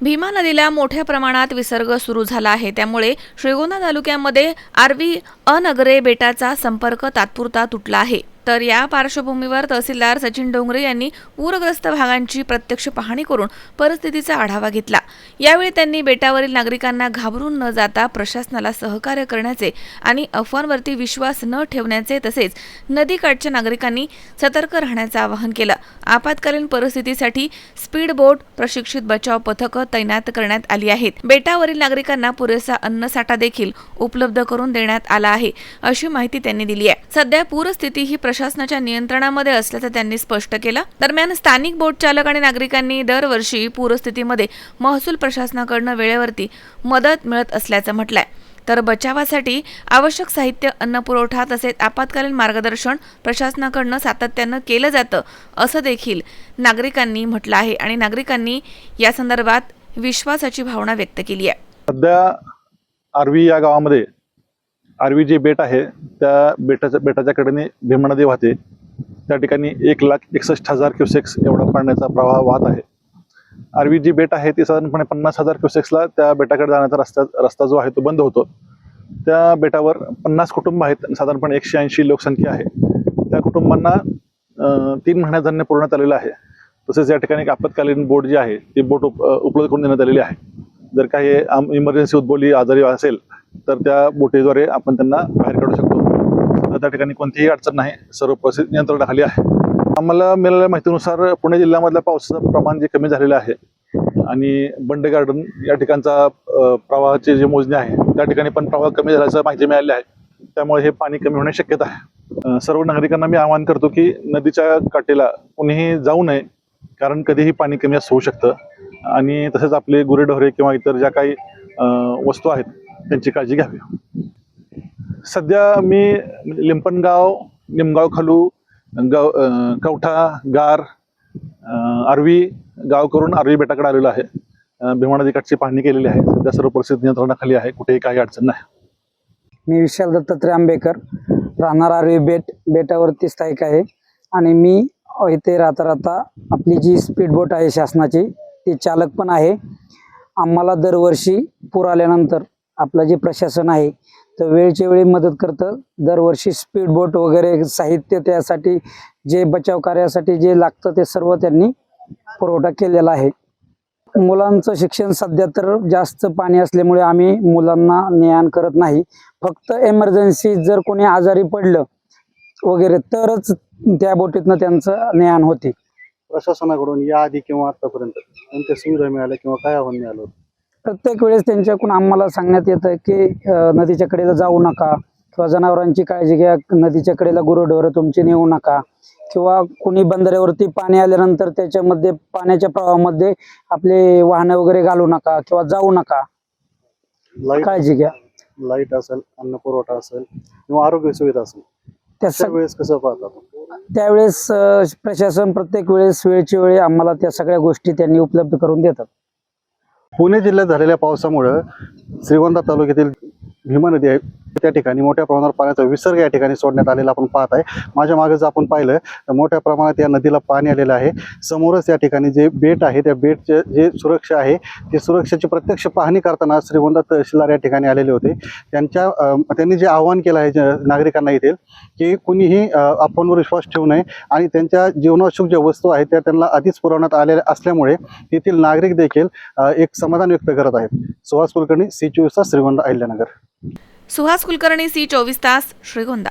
भीमा नदीला मोठ्या प्रमाणात विसर्ग सुरू झाला आहे. त्यामुळे श्रीगोंदा तालुक्यामध्ये आर्वी अनगरे बेटाचा संपर्क तात्पुरता तुटला आहे. तर या पार्श्वभूमीवर तहसीलदार सचिन डोंगरे यांनी पूरग्रस्त भागांची प्रत्यक्ष पाहणी करून परिस्थितीचा आढावा घेतला. यावेळी त्यांनी बेटावरील नागरिकांना घाबरून न जाता प्रशासनाला सहकार्य करण्याचे आणि अफवांवरती विश्वास न ठेवण्याचे तसेच नदीकाठच्या नागरिकांनी सतर्क राहण्याचे आवाहन केलं. आपत्कालीन परिस्थितीसाठी स्पीड बोट, प्रशिक्षित बचाव पथकं तैनात करण्यात आली आहेत. बेटावरील नागरिकांना पुरेसा अन्नसाठा देखील उपलब्ध करून देण्यात आला आहे, अशी माहिती त्यांनी दिली आहे. सध्या पूरस्थिती ही प्रशासनाच्या नियंत्रणामध्ये असल्याचं त्यांनी स्पष्ट केलं. दरम्यान स्थानिक बोट चालक आणि नागरिकांनी दरवर्षी पूरस्थितीमध्ये महसूल प्रशासनाकडून वेळेवरती मदत मिळत असल्याचं म्हटलंय. तर बचावासाठी आवश्यक साहित्य, अन्न पुरवठा तसेच आपत्कालीन मार्गदर्शन प्रशासनाकडून सातत्यानं केलं जातं, असं देखील नागरिकांनी म्हटलं आहे आणि नागरिकांनी या संदर्भात विश्वासाची भावना व्यक्त केली आहे. सध्या आर्वी या गावामध्ये आर्वी जे बेट आहे त्या बेटाच्या कडेने भीमा नदी वाहते. त्या ठिकाणी 1,61,000 क्युसेक्स एवढा पाण्याचा प्रवाह वाहत आहे. आर्वी जी बेट आहे ती साधारणपणे 50,000 क्युसेक्सला त्या बेटाकडे जाण्याचा रस्ता जो आहे तो बंद होतो. त्या बेटावर 50 कुटुंब आहेत, साधारणपणे 180 लोकसंख्या आहे. त्या कुटुंबांना 3 महिन्यात धान्य पुरवण्यात आलेलं आहे. तसेच या ठिकाणी एक आपत्कालीन बोट जी आहे ती बोट उपलब्ध करून देण्यात आलेली आहे. जर काही इमर्जन्सी उद्भवली, आजारी असेल तर त्या बोटीद्वारे आपण त्यांना बाहेर काढू शकतो. त्या ठिकाणी कोणतीही अडचण नाही, सर्व परिस्थिती नियंत्रणाखाली आहे. आम्हाला मिळालेल्या माहितीनुसार पुणे जिल्ह्यामधल्या पावसाचं प्रमाण जे कमी झालेलं आहे आणि बंड गार्डन या ठिकाणचा प्रवाहाची जी मोजणी आहे त्या ठिकाणी पण प्रवाह कमी झाल्याचं माहिती मिळाली आहे. त्यामुळे हे पाणी कमी होण्याची शक्यता आहे. सर्व नागरिकांना मी आवाहन करतो की नदीच्या काठेला कुणीही जाऊ नये, कारण कधीही पाणी कमी जास्त होऊ शकतं आणि तसेच आपले गुरेढोरे किंवा इतर ज्या काही वस्तू आहेत त्यांची काळजी घ्यावी. सध्या मी लिंपणगाव, निमगाव खालू, कवठा, गार, आर्वी गाव करून आर्वी बेटाकडे आलेलो आहे. भीमा नदीकाठची पाहणी केलेली आहे. सध्या सर्व परिस्थिती नियंत्रणाखाली आहे, कुठेही काही अडचण नाही. मी विशाल दत्तात्रय आंबेकर, राहणार आर्वी बेटावरती स्थायिक आहे आणि मी इथे राहता आपली जी स्पीड बोट आहे शासनाची ती चालक पण आहे. आम्हाला दरवर्षी पूर आल्यानंतर आपलं जे प्रशासन आहे तर वेळच्या वेळी मदत करतं. दरवर्षी स्पीड बोट वगैरे साहित्य त्यासाठी जे बचाव कार्यासाठी जे लागतं ते सर्व त्यांनी पुरवठा केलेला आहे. मुलांचं शिक्षण सध्या तर जास्त पाणी असल्यामुळे आम्ही मुलांना ने-आण करत नाही. फक्त एमर्जन्सी जर कोणी आजारी पडलं वगैरे तरच त्या बोटीतनं त्यांचं ने-आण होते. प्रशासनाकडून याआधी किंवा आतापर्यंत कोणत्या सुविधा मिळाल्या किंवा काय आव्हान मिळालं? प्रत्येक वेळेस त्यांच्याकडून आम्हाला सांगण्यात येतं की नदीच्या कडेला जाऊ नका किंवा जनावरांची काळजी घ्या, नदीच्या कडेला गुरंढोरं तुमची नेऊ नका किंवा कोणी बंधाऱ्यावरती पाणी आल्यानंतर त्याच्यामध्ये पाण्याच्या प्रवाहामध्ये आपले वाहनं वगैरे घालू नका किंवा जाऊ नका, काळजी घ्या. लाईट असेल, अन्न पुरवठा असेल किंवा आरोग्य सुविधा असेल, त्यावेळेस कसं पाहतात? त्यावेळेस प्रशासन प्रत्येक वेळेस वेळच्या वेळी आम्हाला त्या सगळ्या गोष्टी त्यांनी उपलब्ध करून देतात. पुणे जिल्ह्यात झालेल्या पावसामुळे श्रीगोंदा तालुक्यातील भीमा नदी आहे त्या ठिकाणी मोठ्या प्रमाणावर पाण्याचा विसर्ग या ठिकाणी सोडण्यात आलेला आपण पाहत आहे. माझ्या मागे जर आपण पाहिलं तर मोठ्या प्रमाणात या नदीला पाणी आलेलं आहे. समोरच या ठिकाणी जे बेट आहे त्या बेटचे जे सुरक्षा आहे ती सुरक्षेची प्रत्यक्ष पाहणी करताना श्रीगोंदा तहसीलदार या ठिकाणी आलेले होते. त्यांनी जे आवाहन केलं आहे नागरिकांना येथील की कुणीही अफवांवर विश्वास ठेवू नये आणि त्यांच्या जीवनावश्यक ज्या वस्तू आहेत त्या त्यांना आधीच पुरवण्यात आलेल्या असल्यामुळे तेथील नागरिक देखील एक समाधान व्यक्त करत आहेत. सुहास कुलकर्णी, C24 तास, श्रीगोंदा, अहिल्यानगर. सुहास कुलकर्णी, C24 तास, श्रीगोंदा.